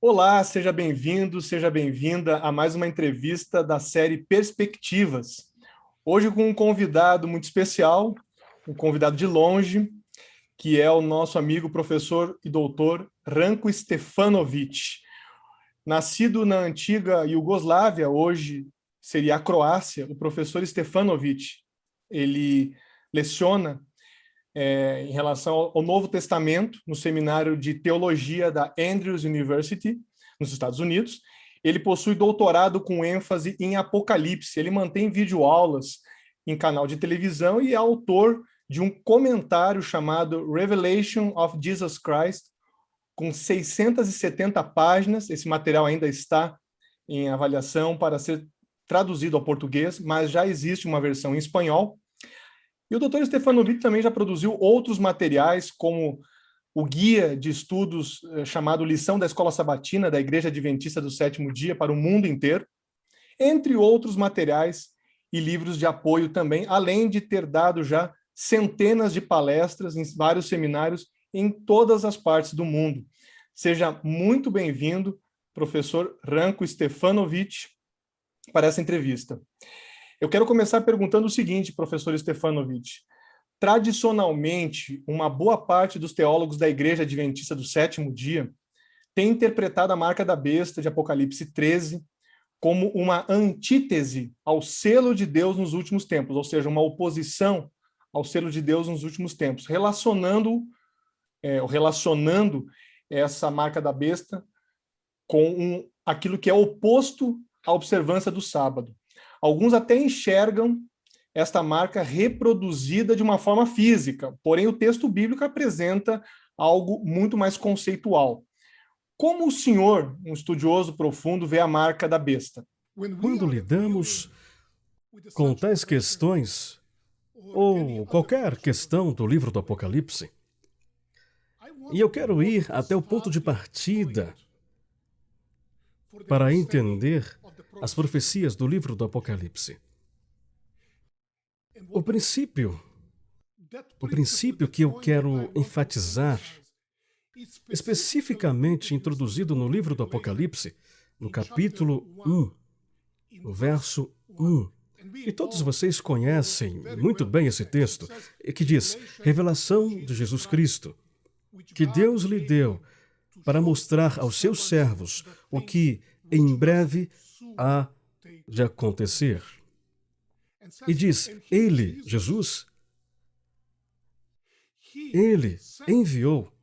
Olá, seja bem-vindo, seja bem-vinda a mais uma entrevista da série Perspectivas. Hoje com um convidado muito especial, um convidado de longe, que é o nosso amigo professor e doutor Ranko Stefanovic. Nascido na antiga Iugoslávia, hoje seria a Croácia, o professor Stefanovic, ele leciona em relação ao Novo Testamento, no seminário de teologia da Andrews University, nos Estados Unidos. Ele possui doutorado com ênfase em Apocalipse. Ele mantém videoaulas em canal de televisão e é autor de um comentário chamado Revelation of Jesus Christ, com 670 páginas. Esse material ainda está em avaliação para ser traduzido ao português, mas já existe uma versão em espanhol. E o Dr. Stefanovic também já produziu outros materiais, como o guia de estudos chamado Lição da Escola Sabatina da Igreja Adventista do Sétimo Dia para o mundo inteiro, entre outros materiais e livros de apoio também, além de ter dado já centenas de palestras em vários seminários em todas as partes do mundo. Seja muito bem-vindo, professor Ranko Stefanovic, para essa entrevista. Eu quero começar perguntando o seguinte, professor Stefanovic. Tradicionalmente, uma boa parte dos teólogos da Igreja Adventista do Sétimo Dia tem interpretado a marca da besta de Apocalipse 13 como uma antítese ao selo de Deus nos últimos tempos, ou seja, uma oposição ao selo de Deus nos últimos tempos, relacionando essa marca da besta com aquilo que é oposto à observância do sábado. Alguns até enxergam esta marca reproduzida de uma forma física, porém o texto bíblico apresenta algo muito mais conceitual. Como o senhor, um estudioso profundo, vê a marca da besta? Quando lidamos com tais questões, ou qualquer questão do livro do Apocalipse, e eu quero ir até o ponto de partida para entender as profecias do livro do Apocalipse. O princípio que eu quero enfatizar, especificamente introduzido no livro do Apocalipse, no capítulo 1, no verso 1. E todos vocês conhecem muito bem esse texto, que diz: Revelação de Jesus Cristo, que Deus lhe deu para mostrar aos seus servos o que em breve há de acontecer. E diz, Ele, Jesus, Ele enviou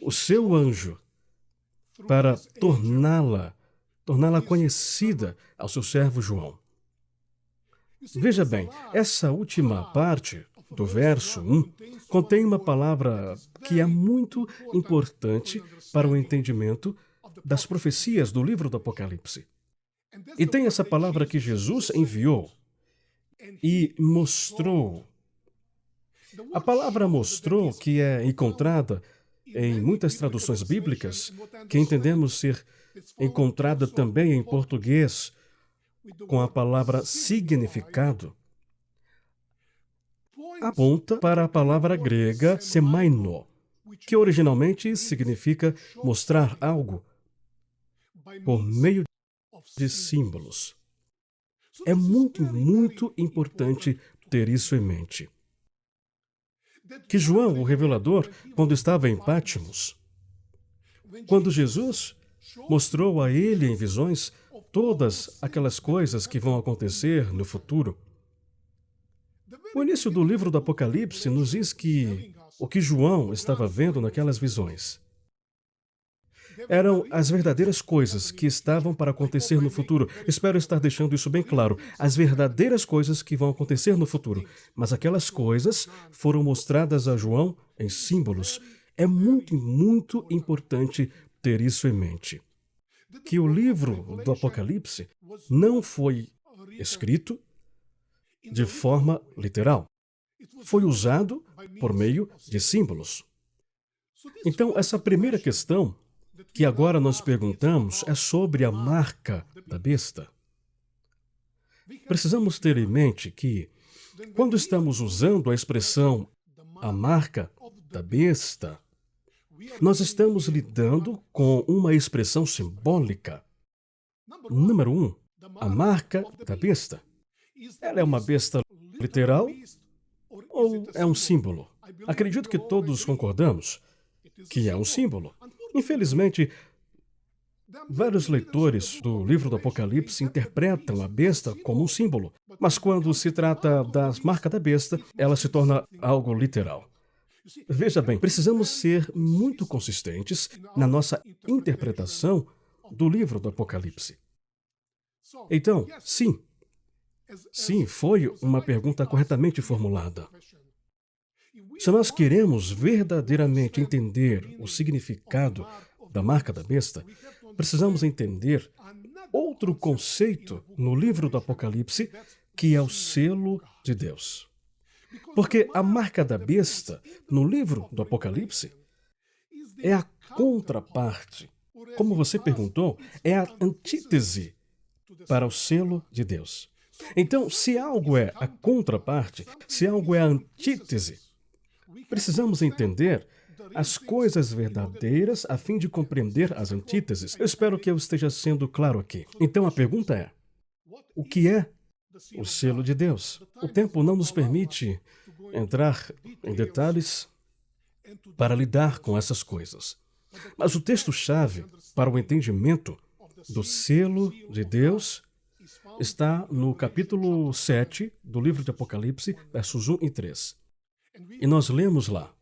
o seu anjo para torná-la conhecida ao seu servo João. Veja bem, essa última parte do verso 1 contém uma palavra que é muito importante para o entendimento das profecias do livro do Apocalipse. E tem essa palavra que Jesus enviou e mostrou. A palavra mostrou, que é encontrada em muitas traduções bíblicas, que entendemos ser encontrada também em português com a palavra significado, aponta para a palavra grega semaino, que originalmente significa mostrar algo por meio de símbolos. É muito, muito importante ter isso em mente. Que João, o revelador, quando estava em Pátimos, quando Jesus mostrou a ele em visões todas aquelas coisas que vão acontecer no futuro, o início do livro do Apocalipse nos diz que o que João estava vendo naquelas visões eram as verdadeiras coisas que estavam para acontecer no futuro. Espero estar deixando isso bem claro. As verdadeiras coisas que vão acontecer no futuro. Mas aquelas coisas foram mostradas a João em símbolos. É muito, muito importante ter isso em mente. Que o livro do Apocalipse não foi escrito de forma literal. Foi usado por meio de símbolos. Então, essa primeira questão que agora nós perguntamos é sobre a marca da besta. Precisamos ter em mente que, quando estamos usando a expressão a marca da besta, Nós estamos lidando com uma expressão simbólica. Número 1, a marca da besta. Ela é uma besta literal ou é um símbolo? Acredito que todos concordamos que é um símbolo. Infelizmente, vários leitores do livro do Apocalipse interpretam a besta como um símbolo, mas quando se trata da marca da besta, ela se torna algo literal. Veja bem, precisamos ser muito consistentes na nossa interpretação do livro do Apocalipse. Então, sim, foi uma pergunta corretamente formulada. Se nós queremos verdadeiramente entender o significado da marca da besta, precisamos entender outro conceito no livro do Apocalipse, que é o selo de Deus. Porque a marca da besta, no livro do Apocalipse, é a contraparte. Como você perguntou, é a antítese para o selo de Deus. Então, se algo é a contraparte, se algo é a antítese, precisamos entender as coisas verdadeiras a fim de compreender as antíteses. Eu espero que eu esteja sendo claro aqui. Então, a pergunta é: o que é o selo de Deus? O tempo não nos permite entrar em detalhes para lidar com essas coisas. Mas o texto-chave para o entendimento do selo de Deus está no capítulo 7 do livro de Apocalipse, versos 1 e 3. E nós lemos lá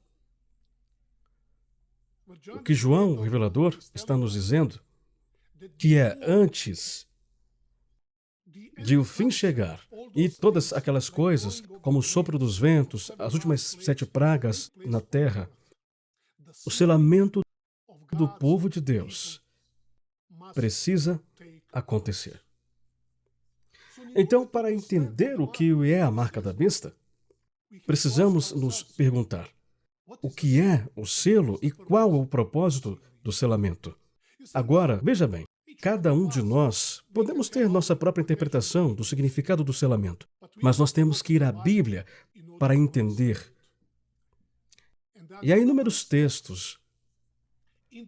o que João, o revelador, está nos dizendo, que é antes de o fim chegar e todas aquelas coisas, como o sopro dos ventos, as últimas 7 pragas na terra, o selamento do povo de Deus precisa acontecer. Então, para entender o que é a marca da besta, precisamos nos perguntar: o que é o selo e qual é o propósito do selamento? Agora, veja bem, cada um de nós podemos ter nossa própria interpretação do significado do selamento, mas nós temos que ir à Bíblia para entender. E há inúmeros textos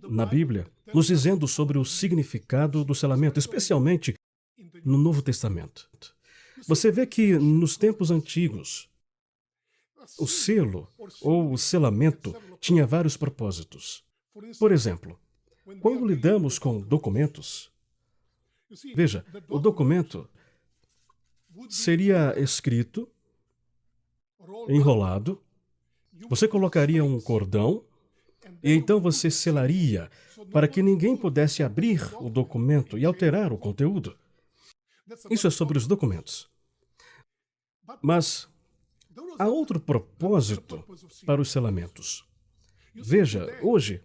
na Bíblia nos dizendo sobre o significado do selamento, especialmente no Novo Testamento. Você vê que nos tempos antigos, o selo ou o selamento tinha vários propósitos. Por exemplo, quando lidamos com documentos, veja, o documento seria escrito, enrolado, você colocaria um cordão e então você selaria para que ninguém pudesse abrir o documento e alterar o conteúdo. Isso é sobre os documentos. Mas há outro propósito para os selamentos. Veja, hoje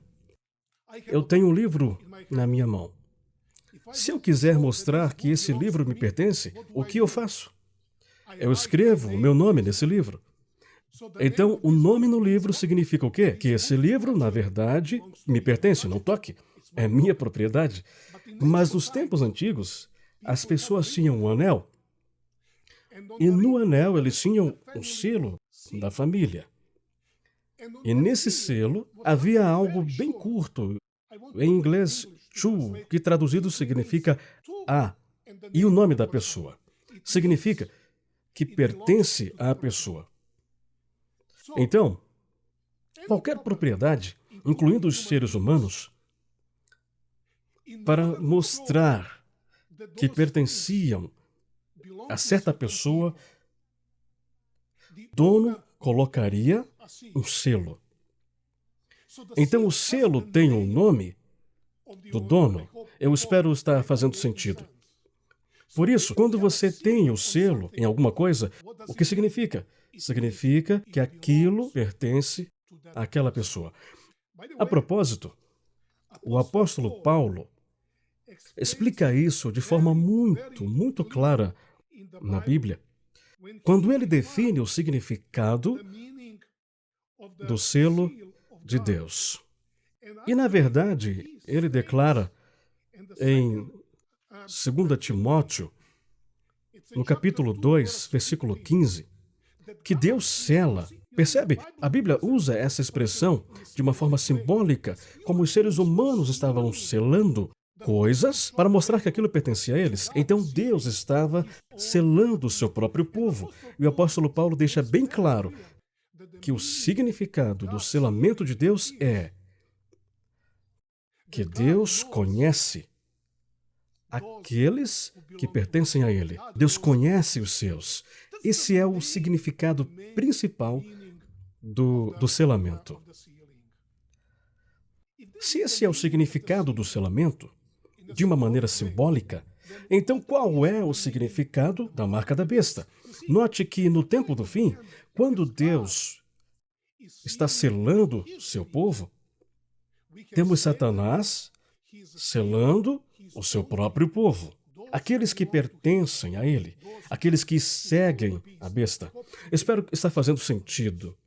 eu tenho um livro na minha mão. Se eu quiser mostrar que esse livro me pertence, o que eu faço? Eu escrevo o meu nome nesse livro. Então, o nome no livro significa o quê? Que esse livro, na verdade, me pertence, não toque. É minha propriedade. Mas nos tempos antigos, as pessoas tinham um anel. E no anel eles tinham um selo da família. E nesse selo havia algo bem curto, em inglês, to, que traduzido significa a, e o nome da pessoa. Significa que pertence à pessoa. Então, qualquer propriedade, incluindo os seres humanos, para mostrar que pertenciam a certa pessoa, dono colocaria um selo. Então, o selo tem um nome do dono. Eu espero estar fazendo sentido. Por isso, quando você tem o selo em alguma coisa, o que significa? Significa que aquilo pertence àquela pessoa. A propósito, o apóstolo Paulo explica isso de forma muito clara na Bíblia, quando ele define o significado do selo de Deus. E, na verdade, ele declara em 2 Timóteo, no capítulo 2, versículo 15, que Deus sela Percebe? A Bíblia usa essa expressão de uma forma simbólica, como os seres humanos estavam selando coisas para mostrar que aquilo pertencia a eles. Então Deus estava selando o seu próprio povo. E o apóstolo Paulo deixa bem claro que o significado do selamento de Deus é que Deus conhece aqueles que pertencem a Ele. Deus conhece os seus. Esse é o significado principal do selamento. Se esse é o significado do selamento, de uma maneira simbólica, então qual é o significado da marca da besta? Note que no tempo do fim, quando Deus está selando seu povo, temos Satanás selando o seu próprio povo. Aqueles que pertencem a ele, aqueles que seguem a besta. Espero que está fazendo sentido.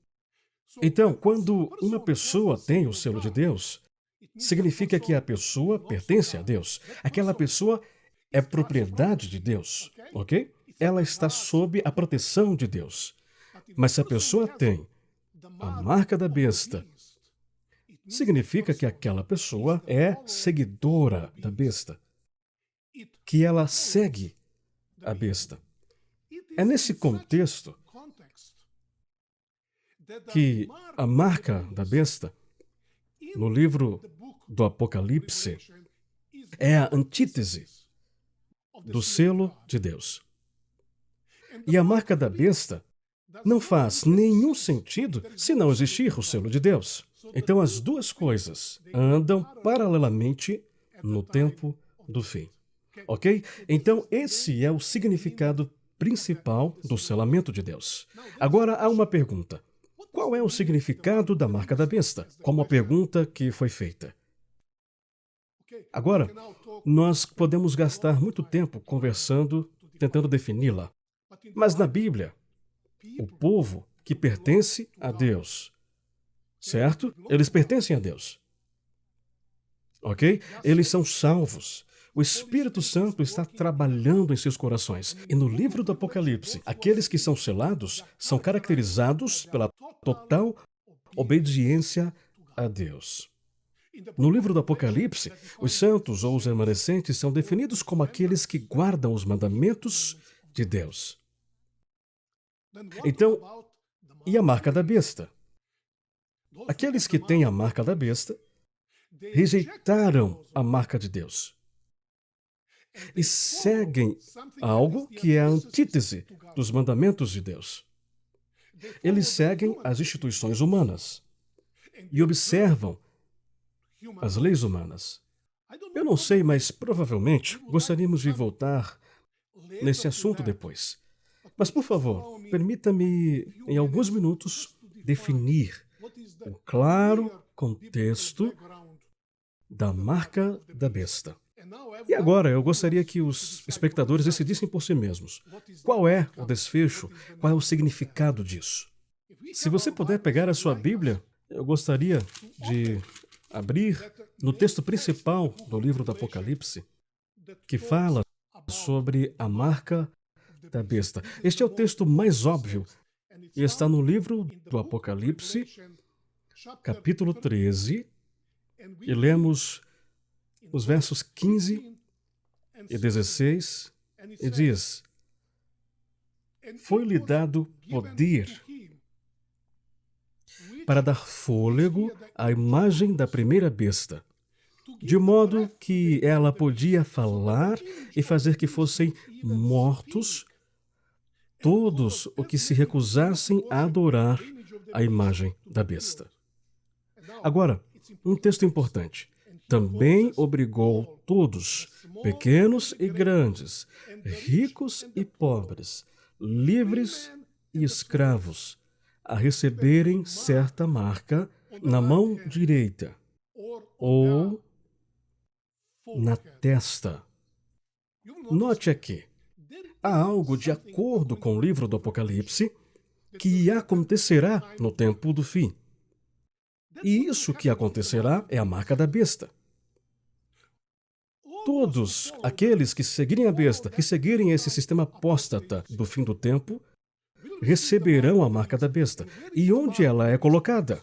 Então, quando uma pessoa tem o selo de Deus, significa que a pessoa pertence a Deus. Aquela pessoa é propriedade de Deus, ok? Ela está sob a proteção de Deus. Mas se a pessoa tem a marca da besta, significa que aquela pessoa é seguidora da besta, que ela segue a besta. É nesse contexto que a marca da besta, no livro do Apocalipse, é a antítese do selo de Deus. E a marca da besta não faz nenhum sentido se não existir o selo de Deus. Então as duas coisas andam paralelamente no tempo do fim. Ok? Então esse é o significado principal do selamento de Deus. Agora há uma pergunta. Qual é o significado da marca da besta? Como a pergunta que foi feita. Agora, nós podemos gastar muito tempo conversando, tentando defini-la. Mas na Bíblia, o povo que pertence a Deus, certo? Eles pertencem a Deus. Ok? Eles são salvos. O Espírito Santo está trabalhando em seus corações. E no livro do Apocalipse, aqueles que são selados são caracterizados pela total obediência a Deus. No livro do Apocalipse, os santos ou os remanescentes são definidos como aqueles que guardam os mandamentos de Deus. Então, e a marca da besta? Aqueles que têm a marca da besta rejeitaram a marca de Deus e seguem algo que é a antítese dos mandamentos de Deus. Eles seguem as instituições humanas e observam as leis humanas. Eu não sei, mas provavelmente gostaríamos de voltar nesse assunto depois. Mas, por favor, permita-me, em alguns minutos, definir o claro contexto da marca da besta. E agora, eu gostaria que os espectadores decidissem por si mesmos. Qual é o desfecho? Qual é o significado disso? Se você puder pegar a sua Bíblia, eu gostaria de abrir no texto principal do livro do Apocalipse, que fala sobre a marca da besta. Este é o texto mais óbvio e está no livro do Apocalipse, capítulo 13, e lemos os versos 15 e 16, e diz: Foi-lhe dado poder para dar fôlego à imagem da primeira besta, de modo que ela podia falar e fazer que fossem mortos todos os que se recusassem a adorar a imagem da besta. Agora, um texto importante. Também obrigou todos, pequenos e grandes, ricos e pobres, livres e escravos, a receberem certa marca na mão direita ou na testa. Note aqui, há algo de acordo com o livro do Apocalipse que acontecerá no tempo do fim. E isso que acontecerá é a marca da besta. Todos aqueles que seguirem a besta, que seguirem esse sistema apóstata do fim do tempo, receberão a marca da besta. E onde ela é colocada?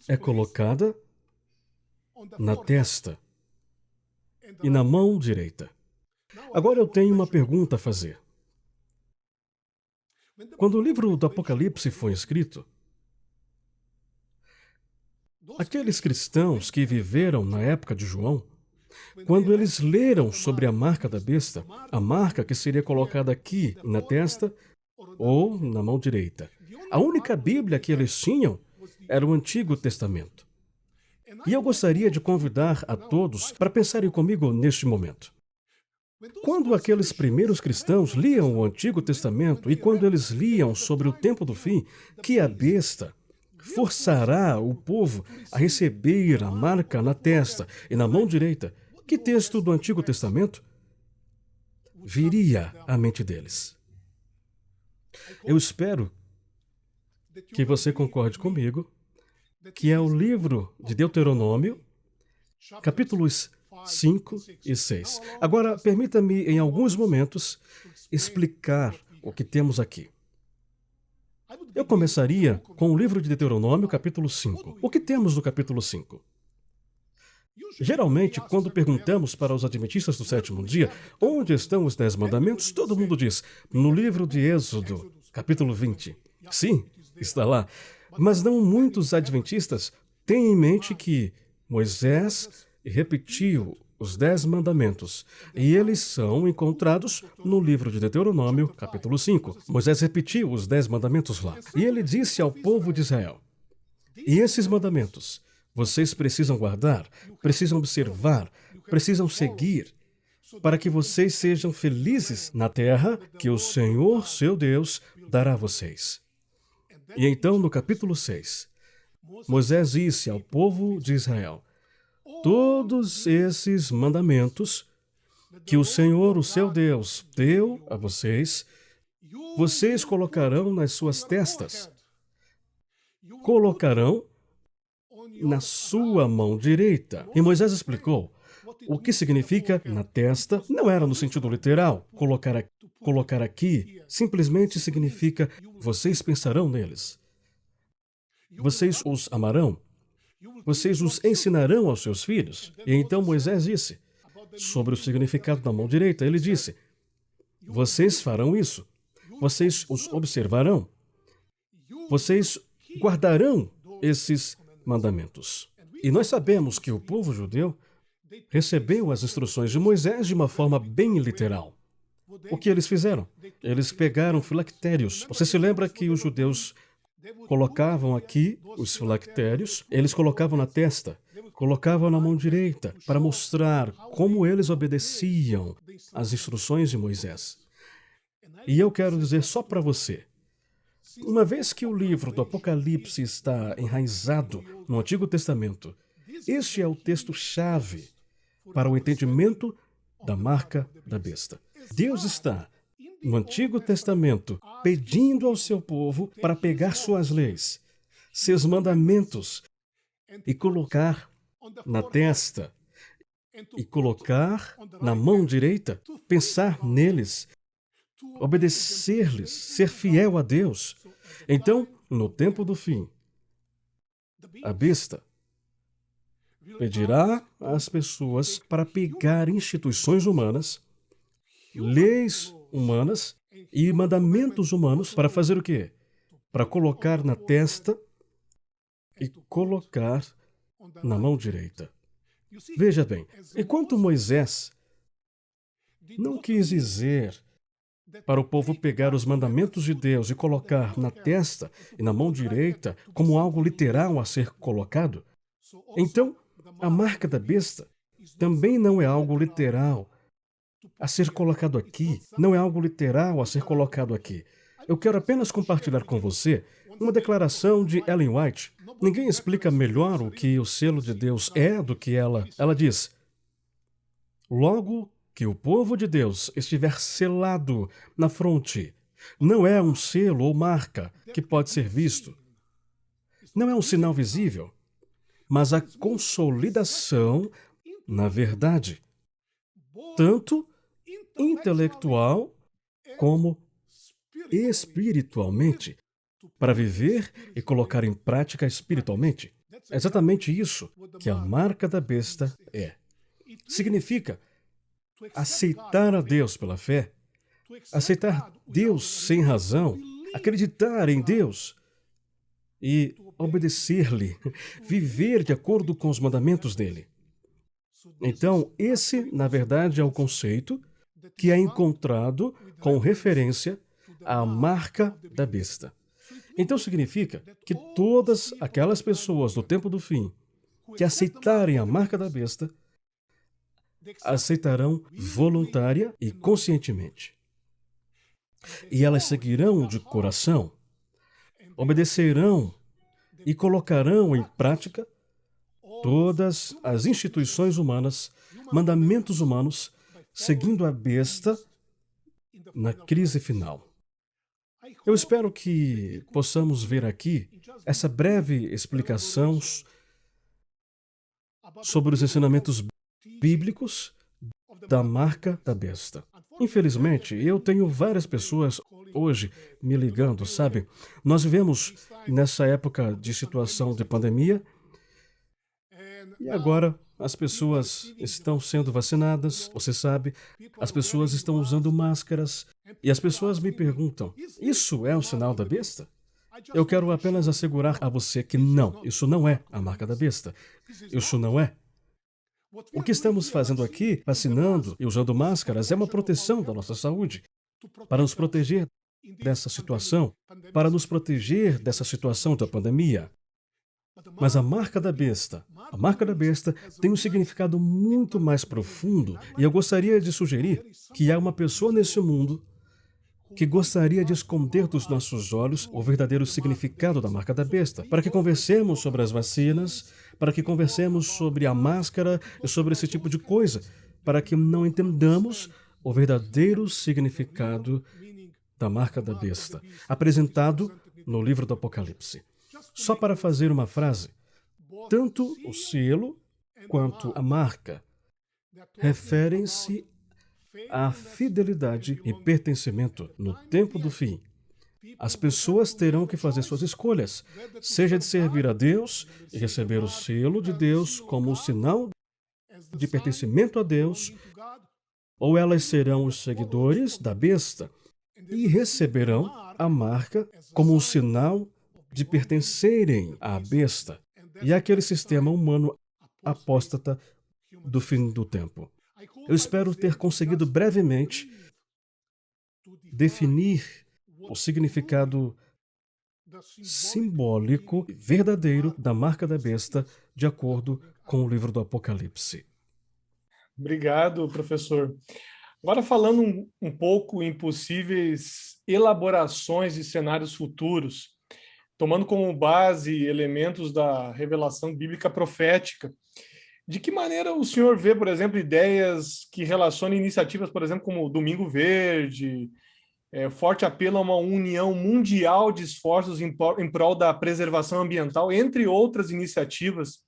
É colocada na testa e na mão direita. Agora eu tenho uma pergunta a fazer. Quando o livro do Apocalipse foi escrito, aqueles cristãos que viveram na época de João, quando eles leram sobre a marca da besta, a marca que seria colocada aqui na testa ou na mão direita, a única Bíblia que eles tinham era o Antigo Testamento. E eu gostaria de convidar a todos para pensarem comigo neste momento. Quando aqueles primeiros cristãos liam o Antigo Testamento e quando eles liam sobre o tempo do fim, que a besta forçará o povo a receber a marca na testa e na mão direita, que texto do Antigo Testamento viria à mente deles? Eu espero que você concorde comigo que é o livro de Deuteronômio, capítulos 5 e 6. Agora, permita-me, em alguns momentos, explicar o que temos aqui. Eu começaria com o livro de Deuteronômio, capítulo 5. O que temos no capítulo 5? Geralmente, quando perguntamos para os adventistas do sétimo dia onde estão os 10 mandamentos, todo mundo diz, no livro de Êxodo, capítulo 20. Sim, está lá. Mas não muitos adventistas têm em mente que Moisés repetiu os 10 mandamentos, e eles são encontrados no livro de Deuteronômio, capítulo 5. Moisés repetiu os 10 mandamentos lá, e ele disse ao povo de Israel, e esses mandamentos vocês precisam guardar, precisam observar, precisam seguir, para que vocês sejam felizes na terra que o Senhor, seu Deus, dará a vocês. E então, no capítulo 6, Moisés disse ao povo de Israel, todos esses mandamentos que o Senhor, o seu Deus, deu a vocês, vocês colocarão nas suas testas, colocarão na sua mão direita. E Moisés explicou o que significa na testa, não era no sentido literal. Colocar aqui simplesmente significa vocês pensarão neles. Vocês os amarão. Vocês os ensinarão aos seus filhos. E então Moisés disse sobre o significado da mão direita. Ele disse, vocês farão isso. Vocês os observarão. Vocês guardarão esses mandamentos. E nós sabemos que o povo judeu recebeu as instruções de Moisés de uma forma bem literal. O que eles fizeram? Eles pegaram filactérios. Você se lembra que os judeus colocavam aqui os filactérios, eles colocavam na testa, colocavam na mão direita, para mostrar como eles obedeciam às instruções de Moisés. E eu quero dizer só para você, uma vez que o livro do Apocalipse está enraizado no Antigo Testamento, este é o texto-chave para o entendimento da marca da besta. Deus está, no Antigo Testamento, pedindo ao seu povo para pegar suas leis, seus mandamentos, e colocar na testa, e colocar na mão direita, pensar neles, obedecer-lhes, ser fiel a Deus. Então, no tempo do fim, a besta pedirá às pessoas para pegar instituições humanas, leis humanas e mandamentos humanos para fazer o quê? Para colocar na testa e colocar na mão direita. Veja bem, enquanto Moisés não quis dizer para o povo pegar os mandamentos de Deus e colocar na testa e na mão direita como algo literal a ser colocado, então a marca da besta também não é algo literal a ser colocado aqui, não é algo literal a ser colocado aqui. Eu quero apenas compartilhar com você uma declaração de Ellen White. Ninguém explica melhor o que o selo de Deus é do que ela. Ela diz, logo que o povo de Deus estiver selado na fronte, não é um selo ou marca que pode ser visto. Não é um sinal visível, mas a consolidação na verdade, tanto intelectual como espiritualmente para viver e colocar em prática espiritualmente. É exatamente isso que a marca da besta é. Significa aceitar a Deus pela fé, aceitar Deus sem razão, acreditar em Deus e obedecer-lhe, viver de acordo com os mandamentos dele. Então, esse, na verdade, é o conceito que é encontrado com referência à marca da besta. Então, significa que todas aquelas pessoas do tempo do fim que aceitarem a marca da besta aceitarão voluntária e conscientemente. E elas seguirão de coração, obedecerão e colocarão em prática todas as instituições humanas, mandamentos humanos, seguindo a besta na crise final. Eu espero que possamos ver aqui essa breve explicação sobre os ensinamentos bíblicos da marca da besta. Infelizmente, eu tenho várias pessoas hoje me ligando, sabe? Nós vivemos nessa época de situação de pandemia e agora as pessoas estão sendo vacinadas, você sabe, as pessoas estão usando máscaras e as pessoas me perguntam: isso é um sinal da besta? Eu quero apenas assegurar a você que não, isso não é a marca da besta. Isso não é. O que estamos fazendo aqui, vacinando e usando máscaras, é uma proteção da nossa saúde, para nos proteger dessa situação, para nos proteger dessa situação da pandemia. Mas a marca da besta tem um significado muito mais profundo e eu gostaria de sugerir que há uma pessoa nesse mundo que gostaria de esconder dos nossos olhos o verdadeiro significado da marca da besta, para que conversemos sobre as vacinas, para que conversemos sobre a máscara e sobre esse tipo de coisa, para que não entendamos o verdadeiro significado da marca da besta, apresentado no livro do Apocalipse. Só para fazer uma frase, tanto o selo quanto a marca referem-se à fidelidade e pertencimento no tempo do fim. As pessoas terão que fazer suas escolhas, seja de servir a Deus e receber o selo de Deus como um sinal de pertencimento a Deus, ou elas serão os seguidores da besta e receberão a marca como um sinal de pertencerem à besta e àquele sistema humano apóstata do fim do tempo. Eu espero ter conseguido brevemente definir o significado simbólico e verdadeiro da marca da besta de acordo com o livro do Apocalipse. Obrigado, professor. Agora falando um pouco em possíveis elaborações de cenários futuros, tomando como base elementos da revelação bíblica profética, de que maneira o senhor vê, por exemplo, ideias que relacionam iniciativas, por exemplo, como o Domingo Verde, forte apelo a uma união mundial de esforços em prol da preservação ambiental, entre outras iniciativas,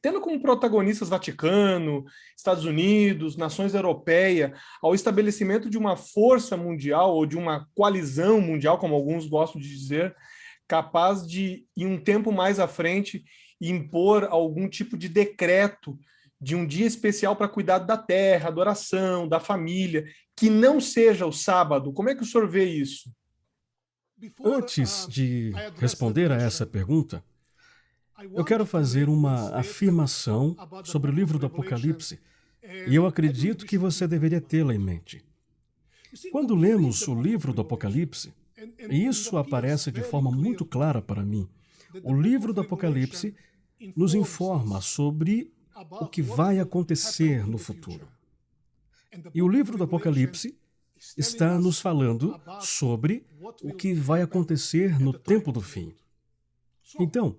tendo como protagonistas Vaticano, Estados Unidos, nações europeias, ao estabelecimento de uma força mundial ou de uma coalizão mundial, como alguns gostam de dizer, capaz de, em um tempo mais à frente, impor algum tipo de decreto de um dia especial para cuidado da terra, adoração, da família, que não seja o sábado. Como é que o senhor vê isso? Antes de responder a essa pergunta, eu quero fazer uma afirmação sobre o livro do Apocalipse, e eu acredito que você deveria tê-la em mente. Quando lemos o livro do Apocalipse, e isso aparece de forma muito clara para mim, o livro do Apocalipse nos informa sobre o que vai acontecer no futuro. E o livro do Apocalipse está nos falando sobre o que vai acontecer no tempo do fim. Então,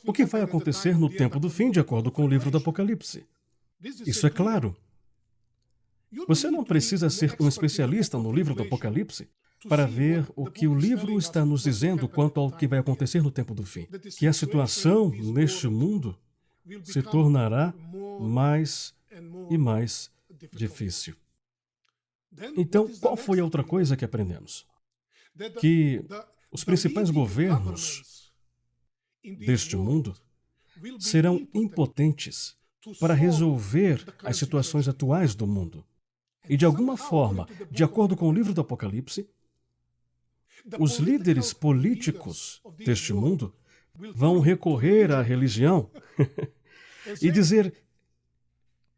o que vai acontecer no tempo do fim, de acordo com o livro do Apocalipse? Isso é claro. Você não precisa ser um especialista no livro do Apocalipse para ver o que o livro está nos dizendo quanto ao que vai acontecer no tempo do fim. Que a situação neste mundo se tornará mais e mais difícil. Então, qual foi a outra coisa que aprendemos? que os principais governos deste mundo serão impotentes para resolver as situações atuais do mundo. E, de alguma forma, de acordo com o livro do Apocalipse, os líderes políticos deste mundo vão recorrer à religião e dizer: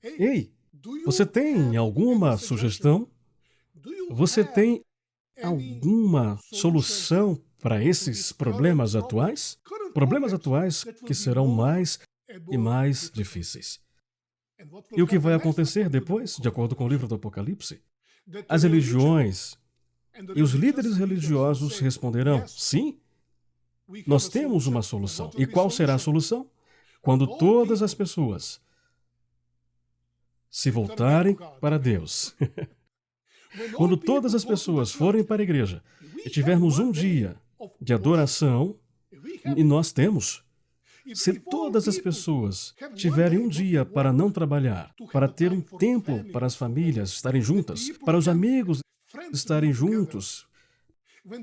ei, você tem alguma sugestão? Você tem alguma solução para esses problemas atuais? Problemas atuais que serão mais e mais difíceis. E o que vai acontecer depois, de acordo com o livro do Apocalipse? As religiões e os líderes religiosos responderão: sim, nós temos uma solução. E qual será a solução? Quando todas as pessoas se voltarem para Deus. Quando todas as pessoas forem para a igreja e tivermos um dia de adoração, e nós temos, se todas as pessoas tiverem um dia para não trabalhar, para ter um tempo para as famílias estarem juntas, para os amigos estarem juntos,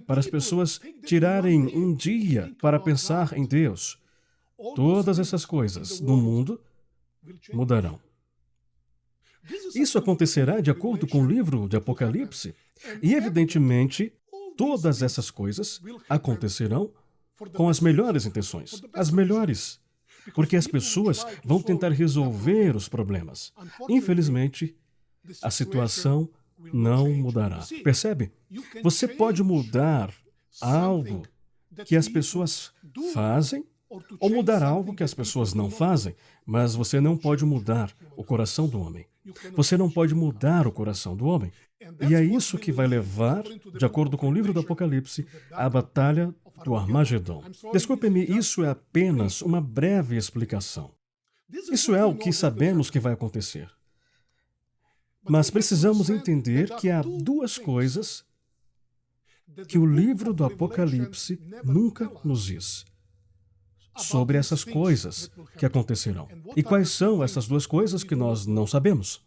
para as pessoas tirarem um dia para pensar em Deus, todas essas coisas no mundo mudarão. Isso acontecerá de acordo com o livro de Apocalipse, e evidentemente todas essas coisas acontecerão com as melhores intenções, as melhores, porque as pessoas vão tentar resolver os problemas. Infelizmente, a situação não mudará. Percebe? Você pode mudar algo que as pessoas fazem ou mudar algo que as pessoas não fazem, mas você não pode mudar o coração do homem. Você não pode mudar o coração do homem. E é isso que vai levar, de acordo com o livro do Apocalipse, à batalha do Armagedon. Desculpe-me, isso é apenas uma breve explicação. Isso é o que sabemos que vai acontecer. Mas precisamos entender que há duas coisas que o livro do Apocalipse nunca nos diz sobre essas coisas que acontecerão. E quais são essas duas coisas que nós não sabemos?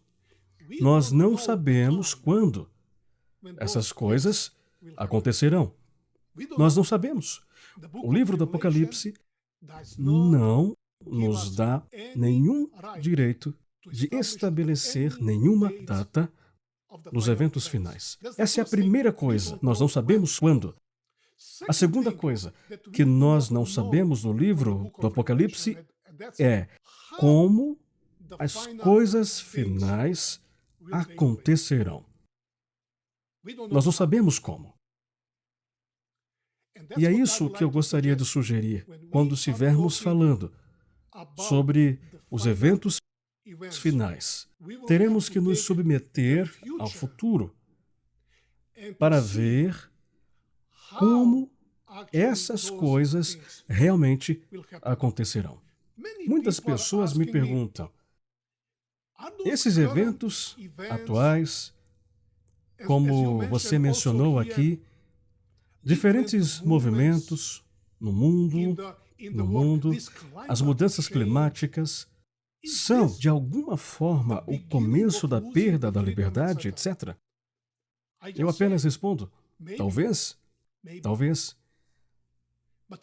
Nós não sabemos quando essas coisas acontecerão. Nós não sabemos. O livro do Apocalipse não nos dá nenhum direito de estabelecer nenhuma data nos eventos finais. Essa é a primeira coisa. Nós não sabemos quando. A segunda coisa que nós não sabemos no livro do Apocalipse é como as coisas finais acontecerão. Nós não sabemos como. E é isso que eu gostaria de sugerir quando estivermos falando sobre os eventos finais. Teremos que nos submeter ao futuro para ver como essas coisas realmente acontecerão. Muitas pessoas me perguntam: esses eventos atuais, como você mencionou aqui, diferentes movimentos no mundo, as mudanças climáticas, são, de alguma forma, o começo da perda da liberdade, etc. Eu apenas respondo: talvez,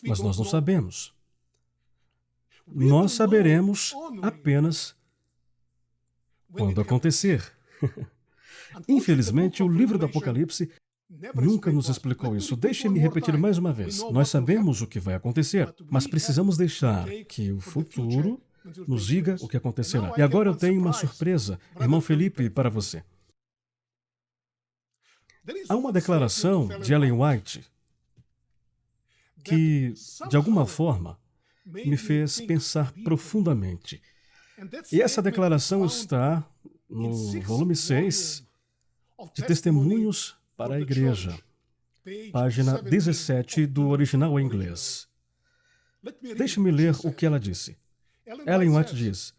mas nós não sabemos. Nós saberemos apenas quando acontecer. Infelizmente, o livro do Apocalipse nunca nos explicou isso. Deixe-me repetir mais uma vez. Nós sabemos o que vai acontecer, mas precisamos deixar que o futuro nos diga o que acontecerá. E agora eu tenho uma surpresa, irmão Felipe, para você. Há uma declaração de Ellen White que, de alguma forma, me fez pensar profundamente. E essa declaração está no volume 6 de Testemunhos para a Igreja, página 17 do original em inglês. Deixe-me ler o que ela disse. Ellen White diz: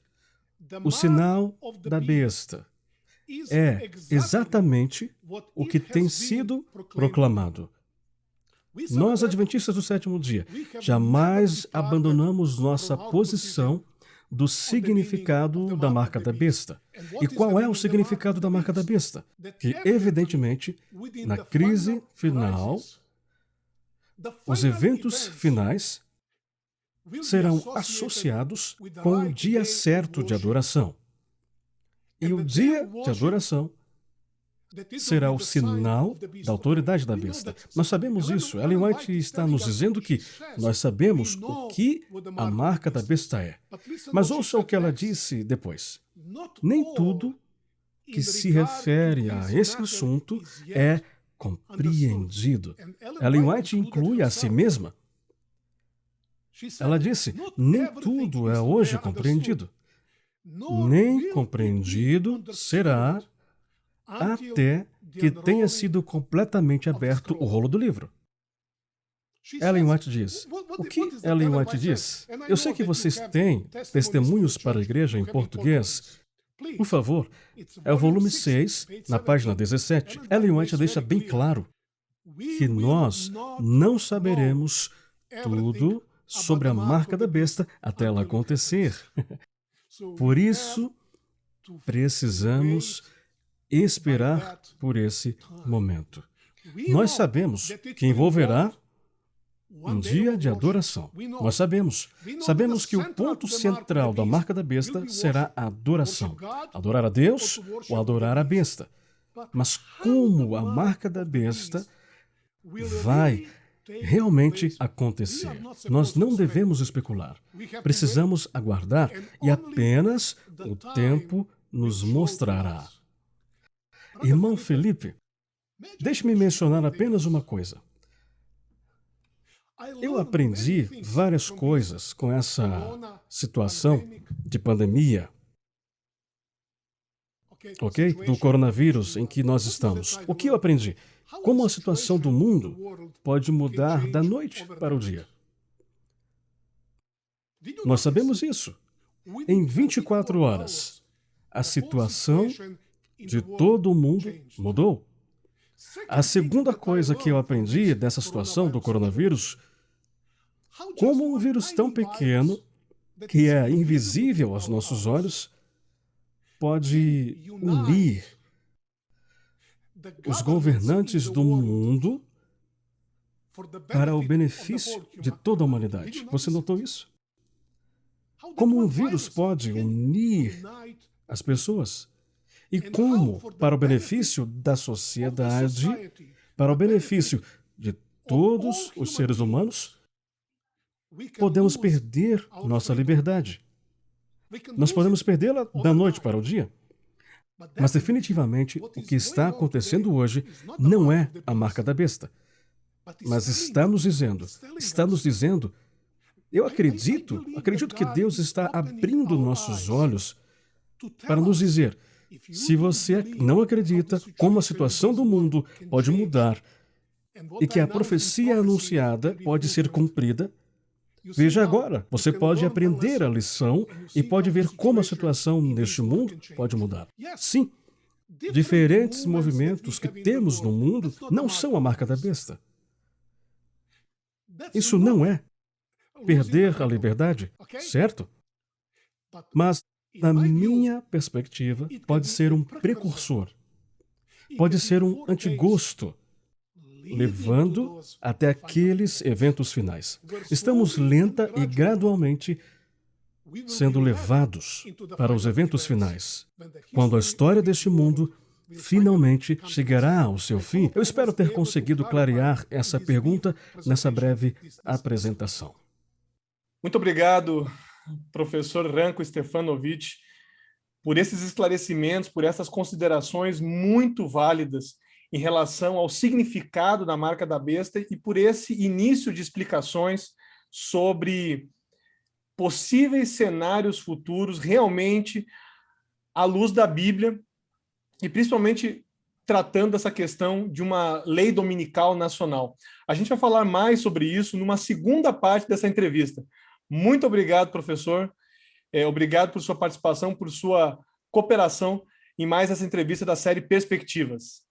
o sinal da besta é exatamente o que tem sido proclamado. Nós, adventistas do sétimo dia, jamais abandonamos nossa posição do significado da marca da besta. E qual é o significado da marca da besta? Que, evidentemente, na crise final, Os eventos finais serão associados com o dia certo de adoração. E o dia de adoração será o sinal da autoridade da besta. Nós sabemos isso. Ellen White está nos dizendo que nós sabemos o que a marca da besta é. Mas ouça o que ela disse depois. Nem tudo que se refere a esse assunto é compreendido. Ellen White inclui a si mesma. Ela disse, nem tudo é hoje compreendido. Nem compreendido será até que tenha sido completamente aberto o rolo do livro. Ellen White diz. O que Ellen White diz? Eu sei que vocês têm testemunhos para a igreja em português. Por favor, é o volume 6, na página 17. Ellen White deixa bem claro que nós não saberemos tudo sobre a marca da besta até ela acontecer. Por isso, precisamos esperar por esse momento. Nós sabemos que envolverá um dia de adoração. Nós sabemos. Sabemos que o ponto central da marca da besta será a adoração. Adorar a Deus ou adorar a besta. Mas como a marca da besta vai realmente acontecer? Nós não devemos especular. Precisamos aguardar e apenas o tempo nos mostrará. Irmão Felipe, deixe-me mencionar apenas uma coisa. Eu aprendi várias coisas com essa situação de pandemia, ok? Do coronavírus em que nós estamos. O que eu aprendi? Como a situação do mundo pode mudar da noite para o dia. Nós sabemos isso. Em 24 horas, a situação de todo o mundo mudou. A segunda coisa que eu aprendi dessa situação do coronavírus, como um vírus tão pequeno, que é invisível aos nossos olhos, pode unir os governantes do mundo para o benefício de toda a humanidade. Você notou isso? Como um vírus pode unir as pessoas? E como, para o benefício da sociedade, para o benefício de todos os seres humanos, podemos perder nossa liberdade. Nós podemos perdê-la da noite para o dia. Mas definitivamente o que está acontecendo hoje não é a marca da besta. Mas está nos dizendo, eu acredito que Deus está abrindo nossos olhos para nos dizer, se você não acredita como a situação do mundo pode mudar e que a profecia anunciada pode ser cumprida, veja agora, você pode aprender a lição e pode ver como a situação neste mundo pode mudar. Sim, diferentes movimentos que temos no mundo não são a marca da besta. Isso não é perder a liberdade, certo? Mas, na minha perspectiva, pode ser um precursor. Pode ser um antigosto, levando até aqueles eventos finais. Estamos lenta e gradualmente sendo levados para os eventos finais, quando a história deste mundo finalmente chegará ao seu fim. Eu espero ter conseguido clarear essa pergunta nessa breve apresentação. Muito obrigado, professor Ranko Stefanovic, por esses esclarecimentos, por essas considerações muito válidas em relação ao significado da marca da besta e por esse início de explicações sobre possíveis cenários futuros realmente à luz da Bíblia e principalmente tratando dessa questão de uma lei dominical nacional. A gente vai falar mais sobre isso numa segunda parte dessa entrevista. Muito obrigado, professor. Obrigado por sua participação, por sua cooperação em mais essa entrevista da série Perspectivas.